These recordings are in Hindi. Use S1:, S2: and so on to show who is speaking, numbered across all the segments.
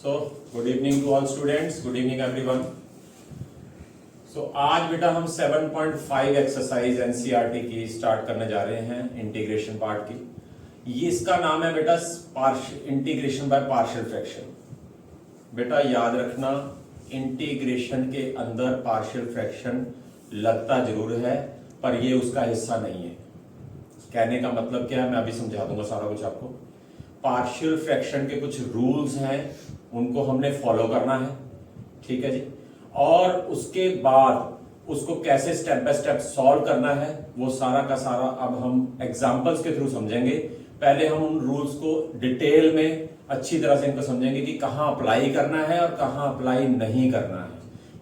S1: So good evening to all students, good evening everyone. So आज बेटा हम 7.5 एक्सरसाइज एनसीईआरटी की स्टार्ट करने जा रहे हैं इंटीग्रेशन पार्ट की। ये इसका नाम है बेटा इंटीग्रेशन बाय पार्शियल फ्रैक्शन। बेटा याद रखना, इंटीग्रेशन के अंदर पार्शियल फ्रैक्शन लगता जरूर है पर ये उसका हिस्सा नहीं है। कहने का मतलब क्या है मैं अभी समझा दूंगा सारा कुछ आपको। पार्शियल फ्रैक्शन के कुछ रूल्स हैं, उनको हमने फॉलो करना है, ठीक है जी। और उसके बाद उसको कैसे स्टेप बाय स्टेप सॉल्व करना है वो सारा का सारा अब हम एग्जांपल्स के थ्रू समझेंगे। पहले हम उन रूल्स को डिटेल में अच्छी तरह से इनको समझेंगे कि कहां अप्लाई करना है और कहां अप्लाई नहीं करना है।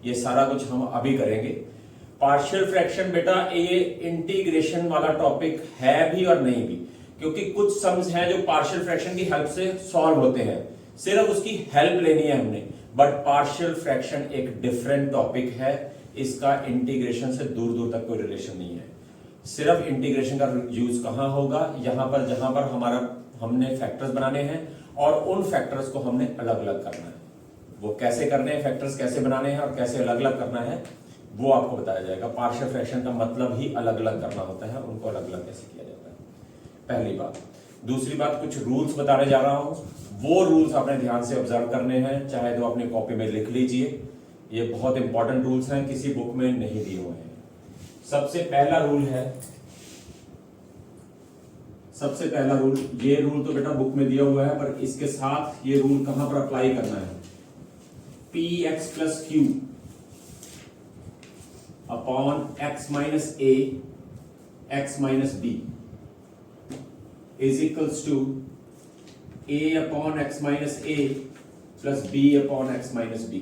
S1: ये सारा कुछ हम अभी करेंगे। पार्शियल फ्रैक्शन बेटा ये इंटीग्रेशन वाला टॉपिक है भी और नहीं भी, क्योंकि कुछ सम्स हैं जो पार्शियल फ्रैक्शन की हेल्प से सॉल्व होते हैं, सिर्फ उसकी हेल्प लेनी है हमने। बट पार्शियल फ्रैक्शन एक डिफरेंट टॉपिक है, इसका इंटीग्रेशन से दूर दूर तक कोई रिलेशन नहीं है। सिर्फ इंटीग्रेशन का यूज कहां होगा, यहां पर जहां पर हमने फैक्टर्स बनाने हैं और उन फैक्टर्स को हमने अलग अलग करना है। वो कैसे करने हैं, फैक्टर्स कैसे बनाने हैं और कैसे अलग अलग करना है वो आपको बताया जाएगा। पार्शियल फ्रैक्शन का मतलब ही अलग अलग करना होता है, उनको अलग अलग कैसे किया जाता है, पहली बात। दूसरी बात, कुछ रूल्स बताने जा रहा हूं, वो रूल्स आपने ध्यान से ऑब्जर्व करने हैं, चाहे तो अपने कॉपी में लिख लीजिए। ये बहुत इंपॉर्टेंट रूल्स हैं, किसी बुक में नहीं दिए हुए हैं। सबसे पहला रूल है, सबसे पहला रूल, ये रूल तो बेटा बुक में दिया हुआ है पर इसके साथ ये रूल कहां पर अप्लाई करना है। P x plus q upon x minus a x minus b is equals to a upon x minus a plus b upon x minus b.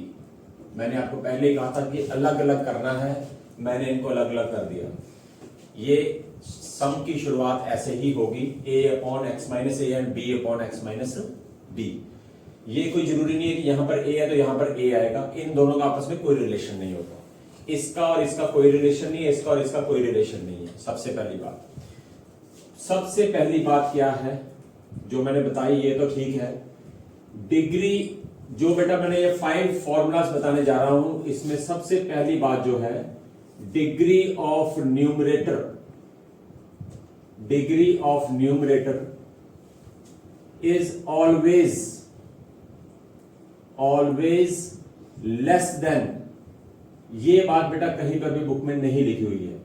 S1: मैंने आपको पहले ही कहा था कि अलग अलग करना है, मैंने इनको अलग अलग कर दिया। ये सम की शुरुआत ऐसे ही होगी, a upon x minus a and b upon x minus b. ये कोई जरूरी नहीं है कि यहां पर a है तो यहां पर a आएगा, इन दोनों का आपस में कोई रिलेशन नहीं होगा। इसका और इसका कोई रिलेशन नहीं है, इसका और इसका कोई रिलेशन नहीं है। सबसे पहली बात, सबसे पहली बात क्या है जो मैंने बताई, ये तो ठीक है। डिग्री जो बेटा मैंने ये 5 फॉर्मूलाज बताने जा रहा हूं, इसमें सबसे पहली बात जो है, degree of numerator, degree of numerator is always less then, ये बात बेटा कहीं पर भी बुक में नहीं लिखी हुई है,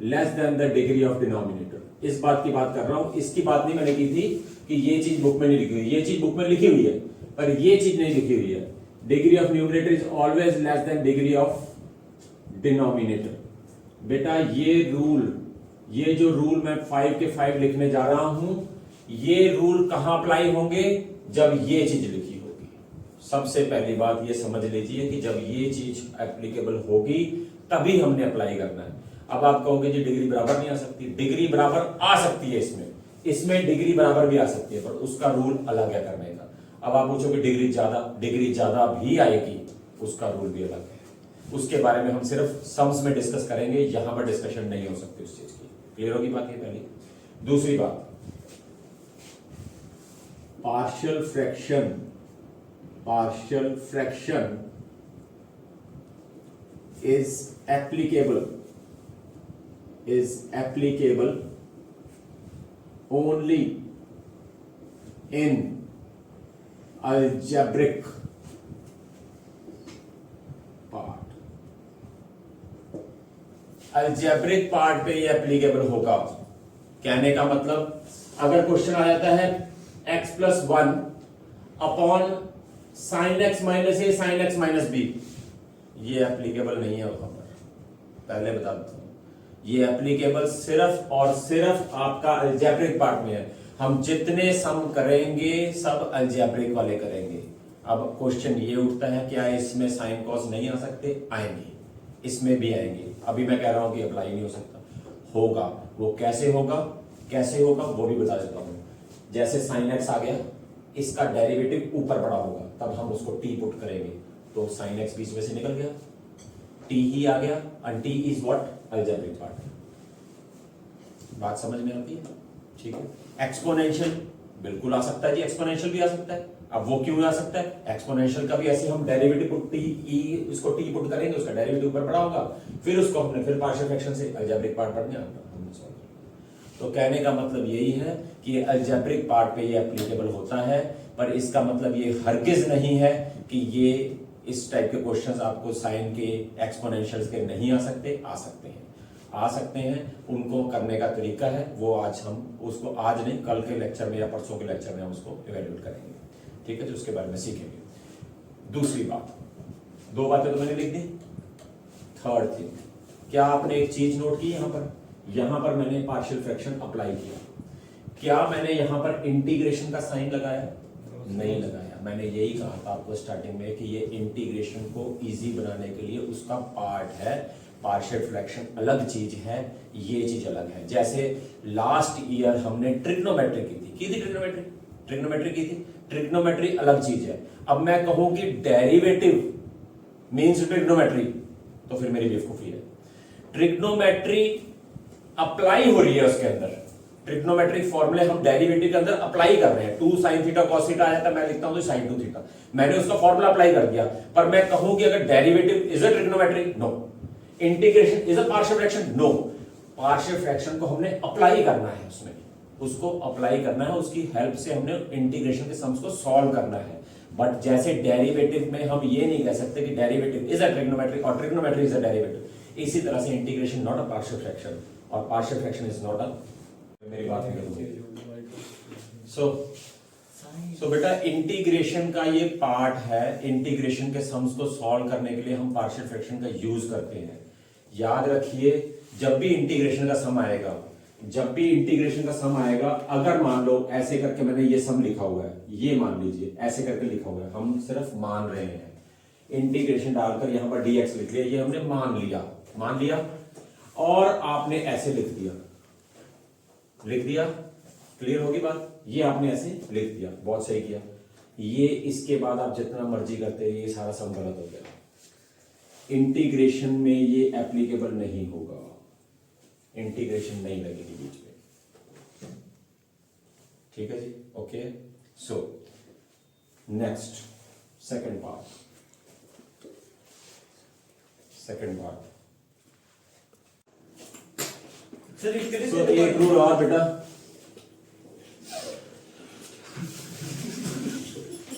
S1: less than the degree of denominator. इस बात की बात कर रहा हूं, इसकी बात नहीं मैंने की थी कि ये चीज बुक में नहीं लिखी हुई, ये चीज बुक में लिखी हुई है पर ये चीज नहीं लिखी हुई है। Degree of numerator is always less than degree of denominator. बेटा ये रूल, ये जो रूल मैं 5 के 5 लिखने जा रहा हूं, ये रूल कहां अप्लाई होंगे, जब ये चीज लिखी होगी। सबसे पहली बात ये समझ लीजिए कि जब ये चीज एप्लीकेबल होगी तभी हमने अप्लाई करना है। अब आप कहोगे जी डिग्री बराबर नहीं आ सकती, डिग्री बराबर आ सकती है, इसमें डिग्री बराबर भी आ सकती है पर उसका रूल अलग है करने का। अब आप पूछोगे डिग्री ज्यादा भी आएगी, उसका रूल भी अलग है। उसके बारे में हम सिर्फ सम्स में डिस्कस करेंगे, यहां पर डिस्कशन नहीं हो सकती उस चीज की। क्लियर होगी बात ये पहली। दूसरी बात, partial fraction is applicable only in algebraic part। algebraic part पे ये एप्लीकेबल होगा। कहने का मतलब, अगर क्वेश्चन आ जाता है x plus 1 upon sine x minus a sine x minus b, ये एप्लीकेबल नहीं है वहां पर, पहले बता देता हूं। ये एप्लीकेबल सिर्फ और सिर्फ आपका अलजेब्रिक पार्ट में है। हम जितने सम करेंगे सब अलजेब्रिक वाले करेंगे। अब क्वेश्चन ये उठता है क्या इसमें साइन कॉस नहीं आ सकते? आएंगे, इसमें भी आएंगे। अभी मैं कह रहा हूं कि अप्लाई नहीं हो सकता, होगा। वो कैसे होगा वो भी बता देता हूं। जैसे साइन एक्स आ गया, इसका डेरिवेटिव ऊपर बड़ा होगा, तब हम उसको टी पुट करेंगे तो साइन एक्स बीच में से निकल गया, टी ही आ गया, and T is what? Algebraic part. बात समझ में आती है? ठीक है। एक्सपोनेंशियल बिल्कुल आ सकता है जी, एक्सपोनेंशियल भी आ सकता है। अब वो क्यों आ सकता है, एक्सपोनेंशियल का भी ऐसे हम डेरिवेटिव पुट टी ई इसको टी पुट करेंगे, उसका डेरिवेटिव ऊपर पड़ा होगा, फिर उसको हमने फिर पार्शियल फ्रैक्शन से अलजेब्रिक पार्ट पढ़ने हमने सॉल्व किया। तो कहने का मतलब यही है कि अलजेब्रिक पार्ट पे ये एप्लीकेबल होता है, पर इसका मतलब ये हरगिज नहीं है कि ये इस टाइप के क्वेश्चंस आपको साइन के एक्सपोनेंशियल्स के नहीं आ सकते, आ सकते हैं। उनको करने का तरीका है वो आज हम उसको आज नहीं कल के लेक्चर में या परसों के लेक्चर में हम उसको इवेल्युएट करेंगे, ठीक है, जो उसके बारे में सीखेंगे। दूसरी बात, दो बातें तो मैंने लिख दी। थर्ड थिंग, क्या आपने एक चीज नोट की, यहां पर मैंने पार्शियल फ्रैक्शन अप्लाई किया, क्या मैंने यहां पर इंटीग्रेशन का साइन लगाया? नहीं लगाया। मैंने यही कहा था आपको स्टार्टिंग में कि ये इंटीग्रेशन को इजी बनाने के लिए उसका पार्ट है, पार्शियल फ्रैक्शन अलग चीज है, ये चीज अलग है। जैसे लास्ट ईयर हमने ट्रिग्नोमेट्री की थी ट्रिग्नोमेट्री अलग चीज है। अब मैं कहूं कि डेरिवेटिव मींस ट्रिग्नोमेट्री, तो फिर मेरी बेवकूफी है। ट्रिग्नोमेट्री अप्लाई हो रही है उसके अंदर, ट्रिग्नोमेट्रिक फॉर्मूले हम डेरिवेटिव के अंदर अप्लाई कर रहे हैं। 2 sin थीटा cos थीटा आया था, मैं लिखता हूं तो sin 2 थीटा, मैंने उसका फॉर्मूला अप्लाई कर दिया। पर मैं कहूं कि अगर derivative is a trigonometry, no. Integration is a partial fraction, no. Partial fraction को हमने अप्लाई करना है, उसमें उसको अप्लाई करना है, उसकी हेल्प से हमने इंटीग्रेशन के सम्स को सॉल्व करना है। बट जैसे डेरिवेटिव में हम ये नहीं कह सकते कि डेरिवेटिव इज अ ट्रिग्नोमेट्री और ट्रिग्नोमेट्री इज अ डेरिवेटिव। इसी तरह से integration not a partial fraction और partial fraction is not a, मेरी बात नहीं करूंगी। सो बेटा इंटीग्रेशन का ये पार्ट है, इंटीग्रेशन के सम्स को सॉल्व करने के लिए हम पार्शियल फ्रैक्शन का यूज करते हैं। याद रखिए, जब भी इंटीग्रेशन का सम आएगा, अगर मान लो ऐसे करके मैंने ये सम लिखा हुआ है, ये मान लीजिए ऐसे करके लिखा हुआ है, हम सिर्फ मान रहे हैं, इंटीग्रेशन डालकर यहां पर dx लिख लिया, ये हमने मान लिया और आपने ऐसे लिख दिया, क्लियर होगी बात? ये आपने ऐसे लिख दिया, बहुत सही किया। ये इसके बाद आप जितना मर्जी करते हैं, ये सारा सम गलत हो गया। इंटीग्रेशन में ये एप्लीकेबल नहीं होगा, इंटीग्रेशन नहीं लगेगी बीच में, ठीक है जी, okay. So next second part sir एक रूल और बेटा,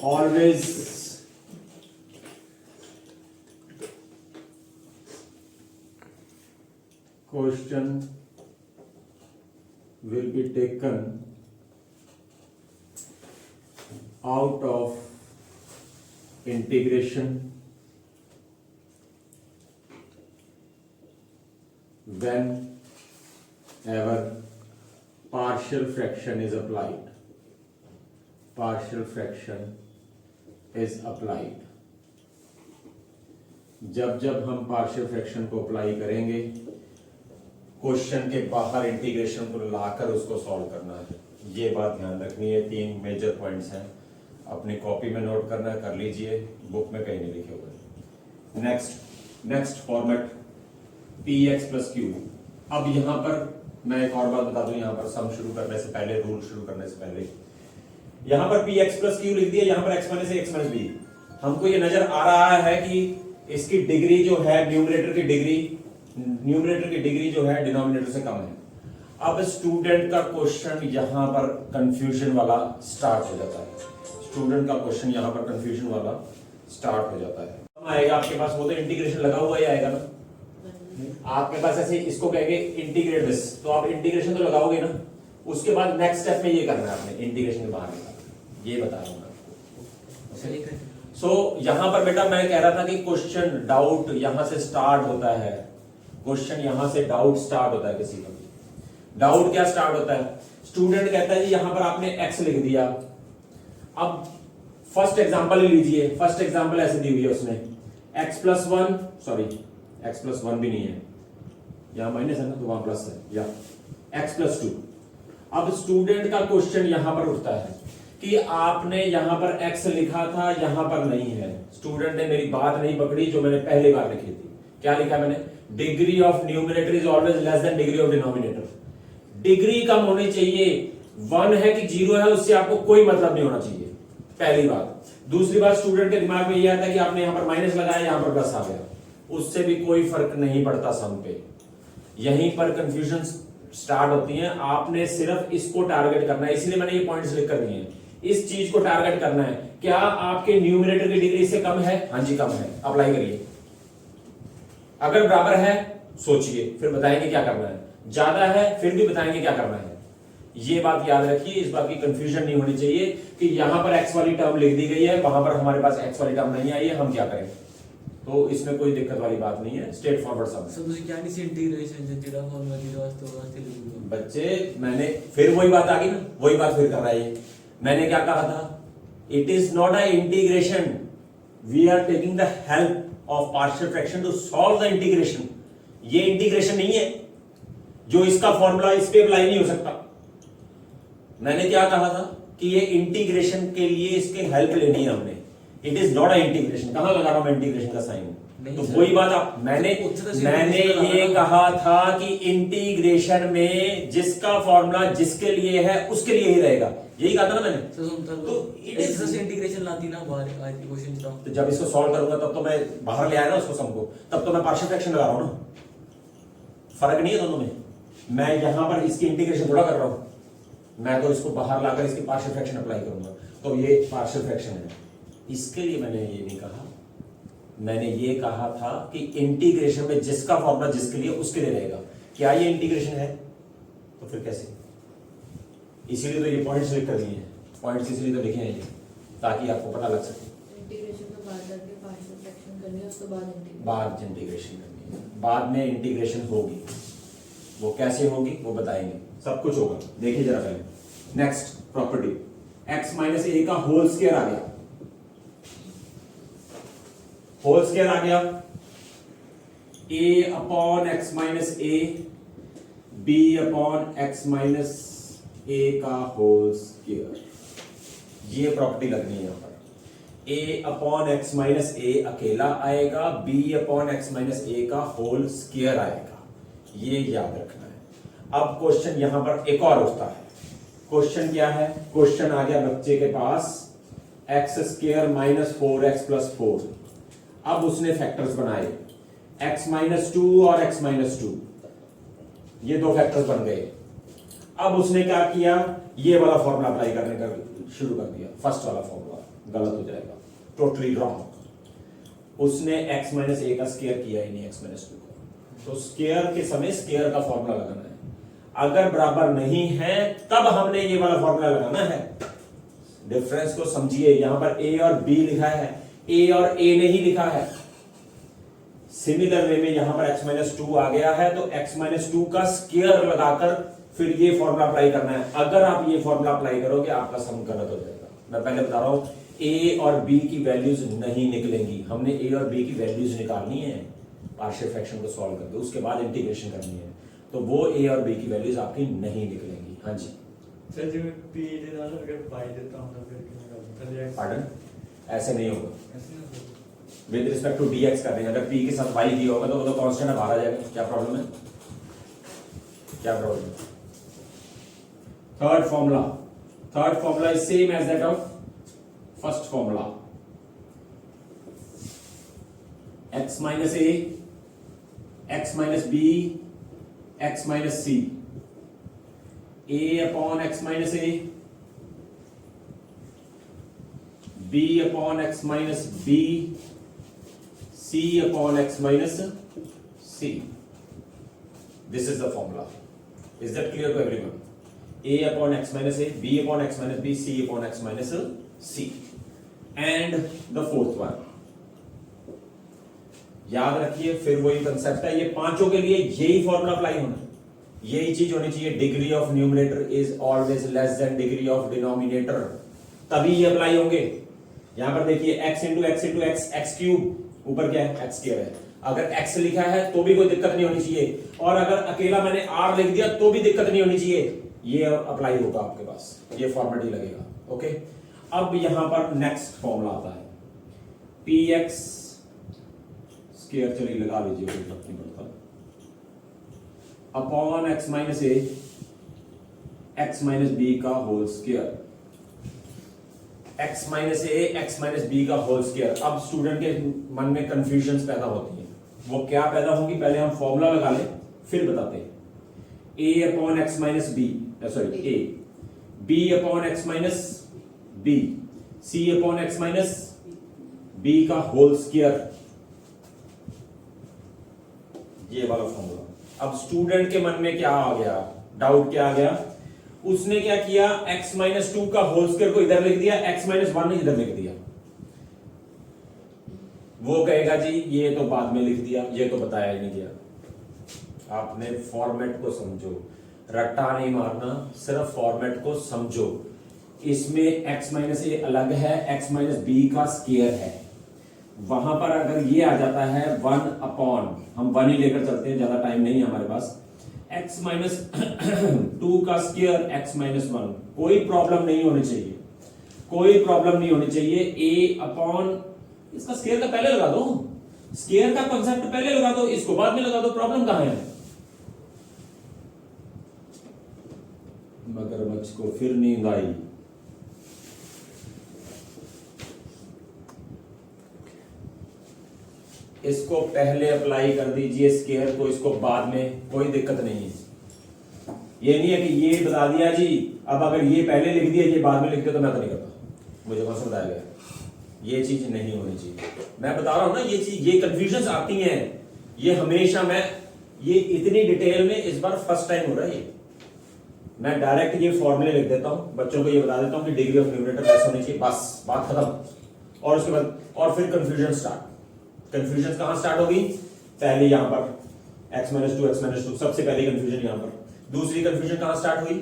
S1: always question will be taken out of integration whenever partial fraction is applied. जब हम पार्शियल फ्रैक्शन को अप्लाई करेंगे, क्वेश्चन के बाहर इंटीग्रेशन को लाकर उसको सॉल्व करना है। ये बात ध्यान रखनी है। 3 मेजर पॉइंट्स हैं, अपनी कॉपी में नोट करना है, कर लीजिए, बुक में कहीं नहीं लिखे हुए। Next format px plus Q. अब यहां पर मैं एक और बात बता दूं, यहां पर सम शुरू करने से पहले, रूल शुरू करने से पहले, यहां पर px प्लस क्यू लिख दिया, यहां पर x minus a x minus b। हमको ये नजर आ रहा है कि इसकी डिग्री जो है, न्यूमरेटर की डिग्री जो है डिनोमिनेटर से कम है। अब स्टूडेंट का क्वेश्चन यहां पर कंफ्यूजन वाला स्टार्ट हो जाता है, आएगा आपके पास, वो तो इंटीग्रेशन लगा हुआ ही आएगा ना, आपके पास ऐसे इसको कहेंगे इंटीग्रेट दिस, तो आप इंटीग्रेशन तो लगाओगे ना। उसके बाद नेक्स्ट स्टेप में ये करना है आपने, इंटीग्रेशन के बाहर निकालना, ये बता रहा हूं मैं। सो यहां पर बेटा मैं कह रहा था कि क्वेश्चन डाउट यहां से स्टार्ट होता है, किसी का भी डाउट क्या स्टार्ट होता है, स्टूडेंट कहता है जी यहां पर आपने x लिख दिया। अब फर्स्ट एग्जांपल ही लीजिए, फर्स्ट एग्जांपल ऐसे दी हुई है उसने x प्लस 1 भी नहीं है, यहां माइनस है ना, तो वहां प्लस है, या x प्लस 2। अब स्टूडेंट का क्वेश्चन यहां पर उठता है कि आपने यहां पर x लिखा था, यहां पर नहीं है। स्टूडेंट ने मेरी बात नहीं पकड़ी जो मैंने पहली बार लिखी थी। क्या लिखा मैंने? Degree of numerator is always less than degree of denominator. Degree कम होनी चाहिए, 1 है कि 0 है उससे आपको कोई मतलब नहीं होना चाहिए। पहली बात। दूसरी बात, स्टूडेंट के दिमाग में ये आता है कि आपने यहां पर माइनस लगाया, यहां पर प्लस आ गया, उससे भी कोई फर्क नहीं पड़ता सम पे। यहीं पर कंफ्यूजन स्टार्ट होती है। आपने सिर्फ इसको टारगेट करना है, इसीलिए मैंने ये पॉइंट्स लिख कर दिए हैं। इस चीज को टारगेट करना है। क्या आपके न्यूमरेटर की डिग्री से कम है? हाँ जी कम है, अप्लाई करिए। अगर बराबर है सोचिए, फिर बताएंगे क्या करना है। ज्यादा है फिर भी बताएंगे क्या करना है। ये बात याद रखिए, इस बात की कंफ्यूजन नहीं होनी चाहिए कि यहां पर एक्स वाली टर्म लिख दी गई है, वहां पर हमारे पास एक्स वाली टर्म नहीं आई है, हम क्या करें। तो इसमें कोई दिक्कत वाली बात नहीं है, स्ट्रेट फॉरवर्ड सब।
S2: सर ਤੁਸੀਂ क्या नहीं से इंटीग्रेशन से जेड़ा फॉर्मूला दी वास्तव वास्ते लिख दो
S1: बच्चे, मैंने फिर वही बात आ गई ना, वही बात फिर कर रहा है ये। मैंने क्या कहा था, it is not a integration, we are taking the help of partial fraction to solve the integration. ये इंटीग्रेशन नहीं है जो इसका फॉर्मूला इस पे अप्लाई नहीं हो सकता। मैंने क्या कहा था कि ये इंटीग्रेशन के लिए इसके हेल्प लेनी है हमने। It is not a integration. कहां लगा रहा हूं मैं इंटीग्रेशन का साइन? तो वही बात आप, मैंने ये कहा था कि इंटीग्रेशन में जिसका फॉर्मूला जिसके लिए है उसके लिए ही रहेगा, यही कहा था ना मैंने।
S2: तो इट इज जस्ट इंटीग्रेशन लाती ना बाहर आज की क्वेश्चन था।
S1: तो जब इसको सॉल्व करूंगा तब तो मैं बाहर ले आया ना उसको सम को, तब तो मैं पार्शियल फ्रैक्शन लगा रहा हूं ना। फर्क नहीं है दोनों में। मैं यहां पर इसकी इंटीग्रेशन थोड़ा कर रहा हूं, मैं तो इसको बाहर लाकर इसकी पार्शियल फ्रैक्शन अप्लाई करूंगा। तो ये पार्शियल फ्रैक्शन है, इसके लिए मैंने ये नहीं कहा। मैंने ये कहा था कि इंटीग्रेशन में जिसका फॉर्मूला जिसके लिए उसके लिए रहेगा। क्या ये इंटीग्रेशन है? तो फिर कैसे? इसीलिए तो ये पॉइंट्स लिख कर दिए हैं। पॉइंट्स इसलिए तो लिखे हैं ये, ताकि आपको पता लग सके।
S3: इंटीग्रेशन तो बाद करके पार्शियल फ्रैक्शन करनी है, उसके बाद
S1: बाद इंटीग्रेशन करनी है, बाद में इंटीग्रेशन होगी। वो कैसे होगी वो बताएंगे, सब कुछ होगा। देखिए जरा पहले next property, x minus a का होल स्क्वायर आ गया। होल स्क्वायर आ गया, a upon x minus A, b upon x minus a का होल स्क्वायर। ये प्रॉपर्टी लगनी है यहां पर। a अपॉन एक्स माइनस ए अकेला आएगा, b upon x minus a का होल स्क्वायर आएगा। ये याद रखना है। अब क्वेश्चन यहां पर एक और उठता है। क्वेश्चन क्या है? क्वेश्चन आ गया बच्चे के पास x square minus 4x plus 4। अब उसने फैक्टर्स बनाए x माइनस 2 और x माइनस 2, ये दो फैक्टर्स बन गए। अब उसने क्या किया, ये वाला फॉर्मूला अप्लाई करने का शुरू कर दिया। फर्स्ट वाला फॉर्मूला गलत हो जाएगा, टोटली रॉन्ग। उसने x माइनस ए का स्क्वायर किया ही नहीं x माइनस 2 का। तो स्क्वायर के समय स्क्वायर का फॉर्मूला लगाना है। अगर बराबर नहीं है तब हमने ये वाला फॉर्मूला लगाना है। डिफरेंस को समझिए, यहां पर a और b लिखा है, a और a नहीं लिखा है। सिमिलर वे में यहां पर x माइनस 2 आ गया है, तो x माइनस 2 का स्क्वायर लगाकर फिर ये फॉर्मूला अप्लाई करना है। अगर आप ये फॉर्मूला अप्लाई करोगे आपका सम गलत हो जाएगा। मैं पहले बता रहा हूं, a और b की वैल्यूज नहीं निकलेंगी। हमने a और b की वैल्यूज निकालनी है पार्शियल फ्रैक्शन को सॉल्व करके, उसके बाद इंटीग्रेशन करनी है। तो वो a और b की वैल्यूज आपकी नहीं निकलेंगी। हाँ जी
S4: सर जी, p ਦੇ ਨਾਲ अगर y देता हूं तो फिर कितना करना?
S1: पार्डन, ऐसे नहीं होगा।
S4: ऐसे ना sir?
S1: With respect to dx कर रहे हैं। अगर p के साथ y दिया होगा तो वो तो कांस्टेंट है, बाहर आ जाएगा। क्या प्रॉब्लम है? क्या प्रॉब्लम है? Third formula is same as that of first formula. x minus ए, x माइनस बी, x माइनस सी, a upon x minus A, b upon x minus B, c upon x minus c। This is the formula. Is that clear to everyone? a upon x minus a, b upon x minus b, c upon x minus c। and the fourth one, याद रखिए फिर वही कंसेप्ट है। ये पांचों के लिए यही फॉर्मूला अप्लाई होना, यही चीज होनी चाहिए। Degree of numerator is always less than degree of denominator, तभी ये अप्लाई होंगे। यहां पर देखिए x into x, x cube, ऊपर क्या है? एक्स स्क्वायर है। अगर x लिखा है तो भी कोई दिक्कत नहीं होनी चाहिए, और अगर अकेला मैंने r लिख दिया तो भी दिक्कत नहीं होनी चाहिए। ये अप्लाई होगा आपके पास, ये फॉर्मेट ही लगेगा। ओके, अब यहां पर नेक्स्ट फॉर्मूला आता है px स्क्वायर, चलिए लगा लीजिए, कोई फर्क नहीं पड़ता, upon x minus a, x minus b का whole square. x minus a x minus b का होल स्क्वायर। अब स्टूडेंट के मन में कंफ्यूजन पैदा होती है, वो क्या पैदा होगी, पहले हम फॉर्मूला लगा लें फिर बताते हैं। a upon x minus b, sorry a, b upon x minus B, c upon x minus b का होल स्क्वायर, ये वाला फॉर्मूला। अब स्टूडेंट के मन में क्या आ गया, डाउट क्या आ गया, उसने क्या किया, x माइनस 2 का होल स्क्वायर को इधर लिख दिया, x माइनस 1 ने इधर लिख दिया। वो कहेगा जी ये तो बाद में लिख दिया, ये तो बताया ही नहीं गया। आपने फॉर्मेट को समझो, रट्टा नहीं मारना, सिर्फ फॉर्मेट को समझो। इसमें x माइनस ए अलग है, x माइनस बी का स्क्वायर है। वहां पर अगर ये आ जाता है 1 अपॉन, हम 1 ही लेकर चलते हैं, ज्यादा टाइम नहीं है हमारे पास, x माइनस 2 का स्क्वायर x माइनस 1, कोई प्रॉब्लम नहीं होनी चाहिए, कोई प्रॉब्लम नहीं होनी चाहिए। a अपॉन, इसका स्क्वायर का पहले लगा दो, स्क्वायर का कांसेप्ट पहले लगा दो, इसको बाद में लगा दो, प्रॉब्लम कहां है। मगरमच्छ को फिर नींद आई। इसको पहले अप्लाई कर दीजिए स्क्वायर को, इसको बाद में, कोई दिक्कत नहीं है। ये नहीं है कि ये बता दिया जी, अब अगर ये पहले लिख दिया ये बाद में लिख दिया तो मैं तो नहीं करता, मुझे कौन सा बताया गया, ये चीज नहीं होनी चाहिए। मैं बता रहा हूं ना, ये चीज, ये कंफ्यूजन आती हैं, ये हमेशा, मैं ये इतनी डिटेल में इस बार फर्स्ट टाइम हो रहा है। मैं डायरेक्ट ये फॉर्मूले लिख देता हूं, बच्चों को ये बता देता हूं कि डिग्री ऑफ न्यूमरेटर ऐसा होनी चाहिए, बस बात खत्म। और उसके बाद और फिर कंफ्यूजन स्टार्ट। कंफ्यूजन कहां स्टार्ट होगी, पहले यहां पर x माइनस 2 x माइनस 2, सबसे पहले कंफ्यूजन यहां पर। दूसरी कंफ्यूजन कहां स्टार्ट हुई,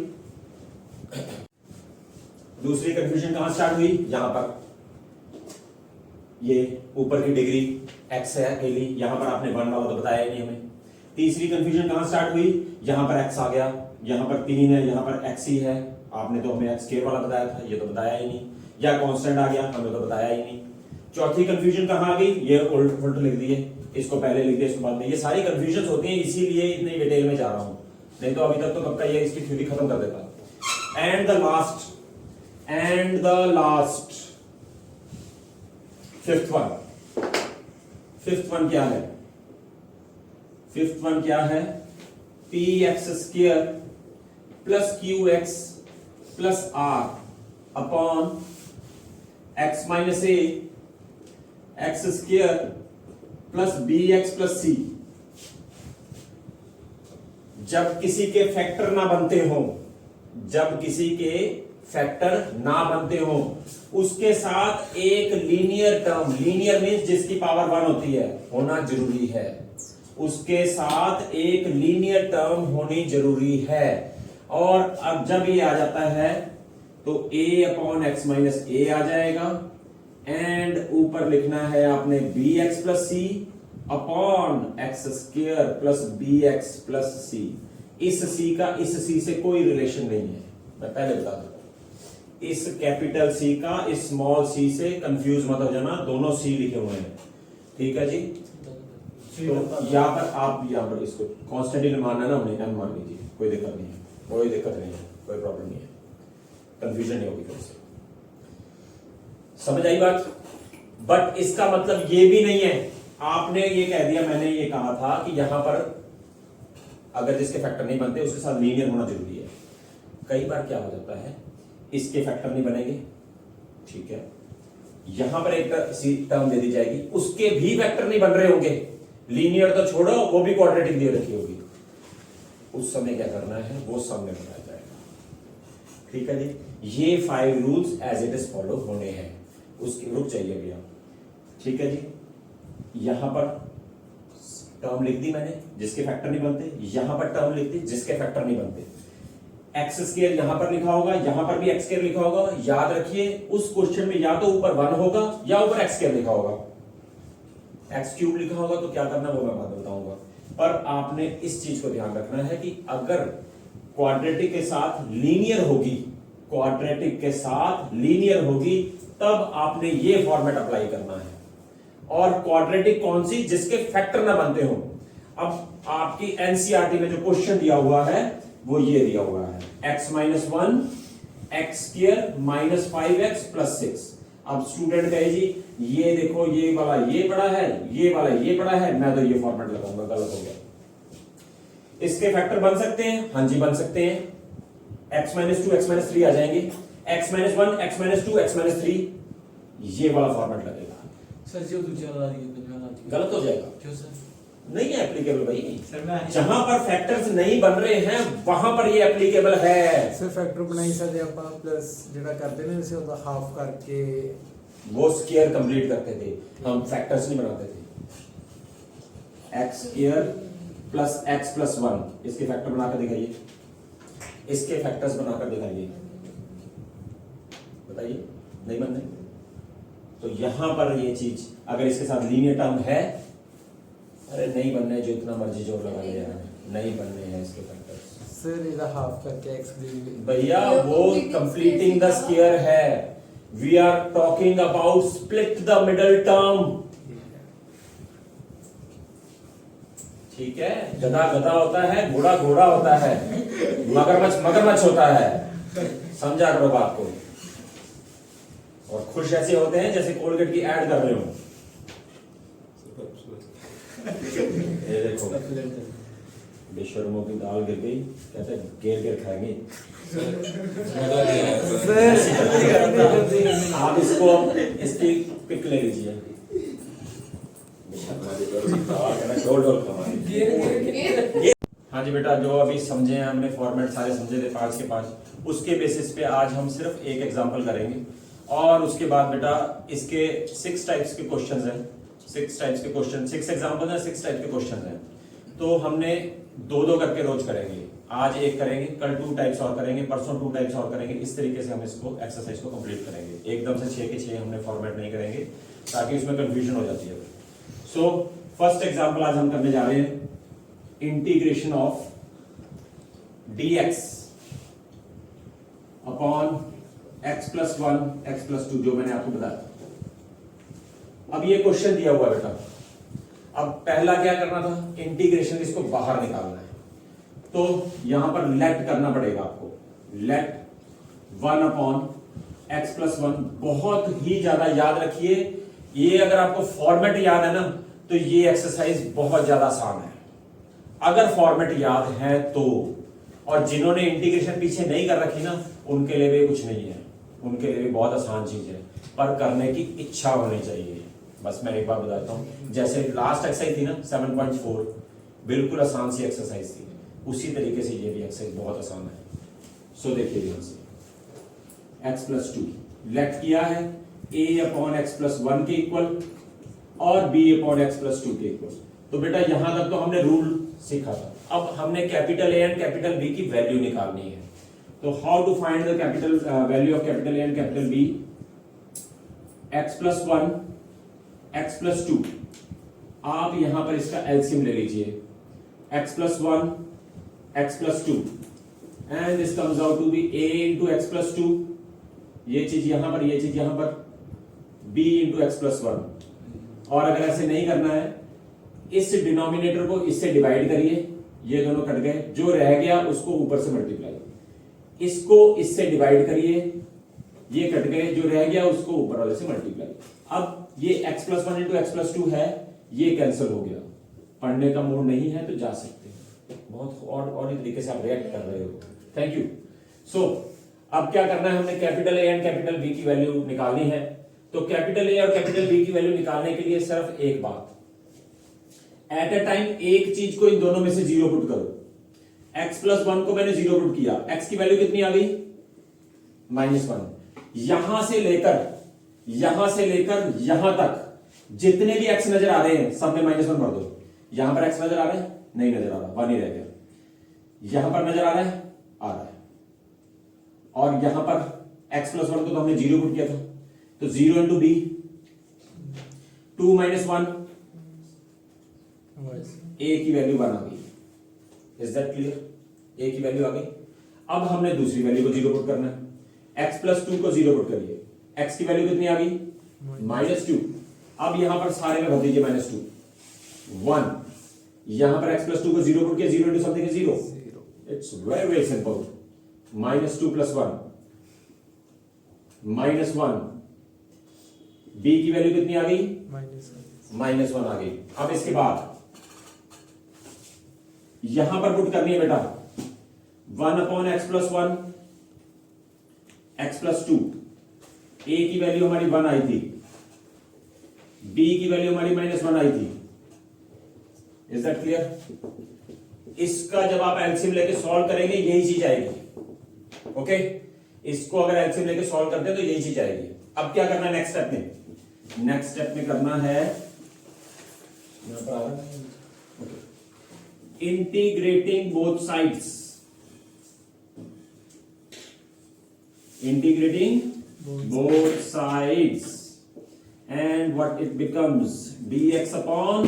S1: दूसरी कंफ्यूजन कहां स्टार्ट हुई, यहां पर, ये ऊपर की डिग्री x है अकेली, यहां पर आपने 1 वाला तो बताया ही नहीं हमें। तीसरी कंफ्यूजन कहां स्टार्ट हुई, यहां पर x आ गया, यहां पर 3 है, यहां पर x ही है, आपने तो हमें x स्क्वायर वाला बताया था, ये तो बताया ही नहीं, या कांस्टेंट आ गया, हमें तो बताया ही नहीं। चौथी कंफ्यूजन कहां आ गई, ये उल्ट उल्ट लिख दिए, इसको पहले लिख दिया इसको बाद में। ये सारी कंफ्यूजन होती हैं, इसीलिए इतनी डिटेल में जा रहा हूं, नहीं तो अभी तक तो पक्का ये इसकी थ्योरी खत्म कर देता। And the last fifth one क्या है, फिफ्थ वन क्या है, p x square plus q x plus r upon x minus a x square plus b x plus c. जब किसी के फैक्टर ना बनते हो, जब किसी के फैक्टर ना बनते हो, उसके साथ एक लीनियर टर्म, लीनियर मींस जिसकी पावर 1 होती है, होना जरूरी है। उसके साथ एक लीनियर टर्म होनी जरूरी है। और अब जब ये आ जाता है तो a upon x minus a आ जाएगा, एंड ऊपर लिखना है आपने b x plus c upon x square plus b x plus c. इस c का इस c से कोई रिलेशन नहीं है, मैं पहले बता दूं। इस कैपिटल C का इस स्मॉल c से कंफ्यूज मत हो जाना, दोनों c लिखे हुए हैं, ठीक है जी। तो यहां पर आप यहां पर इसको कॉन्स्टेंट मानना ना, उन्हें m मान लीजिए, कोई दिक्कत नहीं है, कोई दिक्कत नहीं है, कोई प्रॉब्लम नहीं है, कंफ्यूजन नहीं होगी फिर से। समझ आई बात। बट इसका मतलब ये भी नहीं है, आपने ये कह दिया, मैंने ये कहा था कि यहां पर अगर जिसके फैक्टर नहीं बनते उसके साथ लीनियर होना जरूरी है। कई बार क्या हो जाता है, इसके फैक्टर नहीं बनेंगे, ठीक है, यहां पर एक टर्म दे दी जाएगी, उसके भी फैक्टर नहीं बन रहे होंगे, लीनियर तो छोड़ो, वो भी क्वाड्रेटिक दे रखी होगी, उस समय क्या करना है वो सब में बताया जाएगा, ठीक है जी। ये 5 rules as it is follow होने हैं, उसकी रुक जाइए भैया, ठीक है जी। यहां पर टर्म लिख दी मैंने जिसके फैक्टर नहीं बनते, यहां पर टर्म लिख दी जिसके फैक्टर नहीं बनते। एक्स स्क्वायर यहां पर लिखा होगा, यहां पर भी एक्स स्क्वायर लिखा होगा। याद रखिए उस क्वेश्चन में या तो ऊपर 1 होगा या ऊपर एक्स स्क्वायर लिखा होगा। एक्स क्यूब लिखा होगा तो क्या करना वो मैं बाद में बताऊंगा, पर आपने इस चीज को ध्यान रखना है कि अगर क्वाड्रेटिक के साथ लीनियर होगी, क्वाड्रेटिक के साथ लीनियर होगी, तब आपने ये फॉर्मेट अप्लाई करना है। और क्वाड्रेटिक कौन सी, जिसके फैक्टर ना बनते हो। अब आपकी एनसीईआरटी में जो क्वेश्चन दिया हुआ है वो ये दिया हुआ है, x-1 x square minus 5x plus 6। अब स्टूडेंट कहे जी ये देखो ये वाला ये बड़ा है, ये वाला ये बड़ा है, मैं तो ये फॉर्मेट लगाऊंगा, गलत हो गया। इसके फैक्टर बन सकते हैं, हाँ जी बन सकते हैं। x माइनस 2 x माइनस 3 आ जाएंगे, x minus 1 x minus 2 x minus 3, ये वाला फॉर्मेट लगेगा।
S2: सर जो दूसरा वाला दिए
S1: गलत हो जाएगा,
S2: क्यों सर?
S1: नहीं है एप्लीकेबल भाई।
S4: सर मैं
S1: जहां पर फैक्टर्स नहीं बन रहे हैं वहां पर ये एप्लीकेबल है।
S5: ਸਰ ਫੈਕਟਰ ਬਣਾਈ ਸਕਦੇ ਆਪਾਂ ਪਲੱਸ ਜਿਹੜਾ ਕਰਦੇ ਨੇ ਵੈਸੇ ਉਹਦਾ ਹਾਫ ਕਰਕੇ
S1: वो स्क्वायर कंप्लीट करते थे, हम फैक्टर्स नहीं बनाते थे। X square plus x plus 1, इसके फैक्टर बनाकर दिखाइए, इसके फैक्टर्स बनाकर दिखाइए, बताइए नहीं बन रहे। तो यहां पर ये चीज अगर इसके साथ लीनियर टर्म है, अरे नहीं बनने, जो इतना मर्जी जोर लगा लिया है, नहीं बनने हैं इसके फैक्टर्स
S5: ਸਰ ਇਹਦਾ ਹਾਫ ਕਰਕੇ x ਦੀ
S1: भैया। वो कंप्लीटिंग द स्क्वायर है, we are talking about split the middle term. ठीक है, गधा गधा होता है, घोड़ा घोड़ा होता है, मगरमच्छ मगरमच्छ होता है, समझा करो बात को। और खुश ऐसे होते हैं जैसे कोलगेट की ऐड कर रहे हो। ये देखो बेशर्मों की दाल गिर गई, कहते हैं घेर घेर खाएंगे। आप इसको इसकी पिक ले लीजिए, हाँ जी बेटा, जो अभी समझे हैं हमने, फॉर्मेट सारे समझे थे 5 के 5, उसके बेसिस पे आज हम सिर्फ एक एग्जांपल करेंगे। और उसके बाद बेटा इसके 6 टाइप्स के क्वेश्चंस हैं, 6 टाइप्स के क्वेश्चन, 6 एग्जांपल हैं, 6 टाइप के क्वेश्चन हैं। तो हमने 2-2 करके रोज करेंगे, आज एक करेंगे, कल 2 टाइप्स और करेंगे, परसों 2 टाइप्स और करेंगे। इस तरीके से हम इसको एक्सरसाइज को कंप्लीट करेंगे, एकदम से 6 के 6 हमने फॉर्मेट नहीं करेंगे ताकि उसमें कंफ्यूजन हो जाती है। सो फर्स्ट एग्जांपल आज हम करने जा रहे हैं, integration of dx upon x plus 1 x plus 2, जो मैंने आपको बताया। अब ये क्वेश्चन दिया हुआ बेटा, अब पहला क्या करना था, इंटीग्रेशन इसको बाहर निकालना है। तो यहां पर लेट करना पड़ेगा आपको, लेट 1 अपॉन x प्लस 1। बहुत ही ज्यादा याद रखिए, ये अगर आपको फॉर्मेट याद है ना तो ये एक्सरसाइज बहुत ज्यादा आसान है, अगर फॉर्मेट याद है तो। और जिन्होंने इंटीग्रेशन पीछे नहीं कर रखी ना, उनके लिए भी कुछ नहीं है, उनके लिए भी बहुत आसान चीज है, पर करने की इच्छा होनी चाहिए। बस मैं एक बार बताता हूं, जैसे लास्ट एक्सरसाइज थी ना 7.4, बिल्कुल आसान सी एक्सरसाइज थी, उसी तरीके से ये भी एक्सरसाइज बहुत आसान है। सो देखिए ध्यान से, x प्लस 2 लेट किया है a अपॉन x प्लस 1 के इक्वल और b अपॉन x प्लस 2 के इक्वल। तो बेटा यहां तक तो हमने रूल सीखा था, अब हमने कैपिटल A एंड कैपिटल B की वैल्यू निकालनी है। तो how to find the capital value of capital A एंड capital B? x plus 1 x plus 2, आप यहां पर इसका एलसीएम ले लीजिए, x plus 1 x plus 2 and this comes out to be a into x plus 2, ये चीज यहां पर, ये चीज यहां पर, b इंटू एक्स प्लस 1। और अगर ऐसे नहीं करना है, इस डिनोमिनेटर को इससे डिवाइड करिए, ये दोनों कट गए, जो रह गया उसको ऊपर से मल्टीप्लाई, इसको इससे डिवाइड करिए, ये कट गए, जो रह गया उसको ऊपर वाले से मल्टीप्लाई। अब ये x plus 1 into x plus 2 है, ये कैंसिल हो गया। पढ़ने का मूड नहीं है तो जा सकते हैं, बहुत और तरीके से आप रिएक्ट कर रहे हो, थैंक यू। सो अब क्या करना है, हमने कैपिटल A एंड कैपिटल B की वैल्यू निकालनी है। तो कैपिटल A और कैपिटल B की वैल्यू निकालने के लिए सिर्फ एक बात, एट ए टाइम एक चीज को इन दोनों में से 0 पुट करो। x प्लस 1 को मैंने 0 पुट किया, x की वैल्यू कितनी आ गई, -1। यहां से लेकर यहां तक जितने भी x नजर आ रहे हैं सब में -1 भर दो। यहां पर x नजर आ रहा है, नहीं नजर आ रहा, 1 ही रह गया। यहां पर नजर आ रहा है, आ रहा है। और यहां पर x प्लस 1 को तो हमने 0 पुट किया था, तो 0 इंटू b, 2 माइनस 1, a की वैल्यू 1 आ गई। Is that clear? a की वैल्यू आ गई। अब हमने दूसरी वैल्यू को 0 पुट करना है, x प्लस 2 को 0 पुट करिए, x की वैल्यू कितनी आ गई, -2। अब यहां पर सारे में भर दीजिए -2, 1। यहां पर x प्लस 2 को 0 पुट किया, 0 into something is 0। It's very very simple, -2 plus 1, -1, b की वैल्यू कितनी आ गई?
S5: -1
S1: -1 आ गई। अब इसके बाद यहां पर पुट करनी है बेटा 1/x+1 x+2। a की वैल्यू हमारी 1 आई थी, b की वैल्यू हमारी -1 आई थी। Is that clear? इसका जब आप एलसीएम लेके सॉल्व करेंगे यही चीज आएगी। ओके, इसको अगर एलसीएम लेके सॉल्व करते हैं तो यही चीज आएगी। अब क्या करना है नेक्स्ट स्टेप में? नेक्स्ट स्टेप में करना है यहां पर आ रहा है integrating both sides, integrating both sides, and what it becomes? dx upon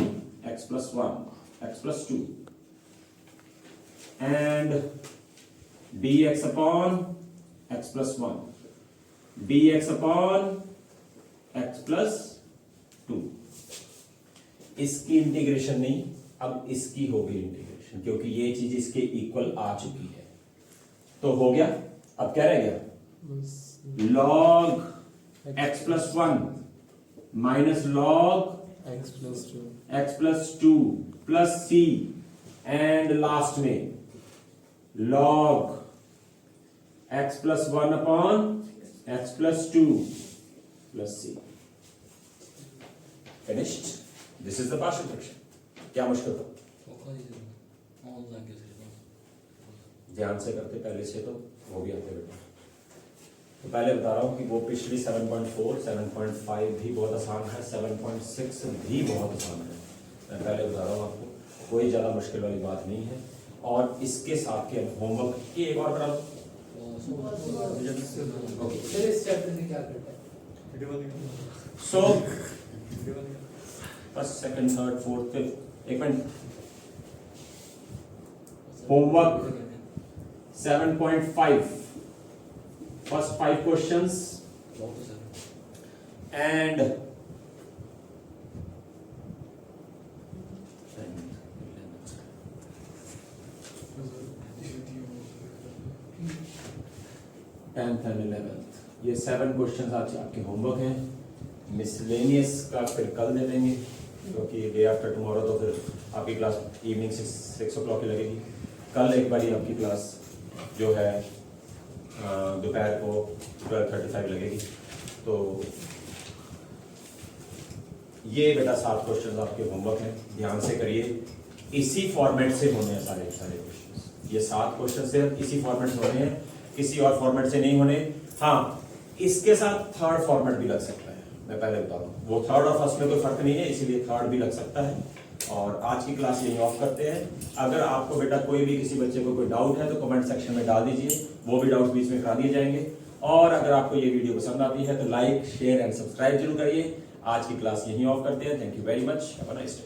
S1: x+1 x+2 and dx upon x+1 dx upon x+2। इसकी इंटीग्रेशन नहीं, अब इसकी होगी इंटीग्रेशन, क्योंकि ये चीज इसके इक्वल आ चुकी है। तो हो गया। अब क्या रह गया? log x+1 minus log x+2 plus c, and last में log x+1 upon x+2 plus c। finished? this is the partial fraction। क्या मुश्किल था? ध्यान से करते पहले से तो वो भी आते बेटा। तो पहले बता रहा हूँ कि वो पिछली 7.4, 7.5 भी बहुत आसान है, 7.6 भी बहुत आसान है। मैं पहले बता रहा हूँ आपको, कोई ज़्यादा मुश्किल वाली बात नहीं है। और इसके साथ के होमवर्क की एक और करा ओके।
S5: फिर इस चैप्टर में क्या करते हैं?
S4: वीडियो बंद कर।
S1: सो
S4: वीडियो बंद कर।
S1: First, second, third, fourth, fifth, एक मिनट। Homework 7.5, first 5 questions and tenth and 11th, ये 7 क्वेश्चंस आज आपके होमवर्क हैं। मिसलेनियस का फिर कल दे देंगे, क्योंकि डे आफ्टर टुमारो तो फिर आपकी क्लास इवनिंग 6 o'clock की लगेगी। कल एक बारी आपकी क्लास जो है दोपहर को 12:35 लगेगी। तो ये बेटा 7 क्वेश्चन आपके होमवर्क हैं, ध्यान से करिए। इसी फॉर्मेट से होने हैं सारे क्वेश्चन। ये 7 क्वेश्चन सिर्फ इसी फॉर्मेट से होने हैं, किसी और फॉर्मेट से नहीं होने। हाँ, इसके साथ थर्ड फॉर्मेट भी लग सकता है, मैं पहले बता दूं। वो थर्ड और फर्स्ट में कोई फर्क नहीं है, इसीलिए थर्ड भी लग सकता है। और आज की क्लास यहीं ऑफ करते हैं। अगर आपको बेटा कोई भी किसी बच्चे को कोई डाउट है तो कमेंट सेक्शन में डाल दीजिए, वो भी डाउट बीच में करा दिए जाएंगे। और अगर आपको ये वीडियो पसंद आती है तो लाइक, शेयर एंड सब्सक्राइब जरूर करिए। आज की क्लास यहीं ऑफ करते हैं। Thank you very much, have a nice day.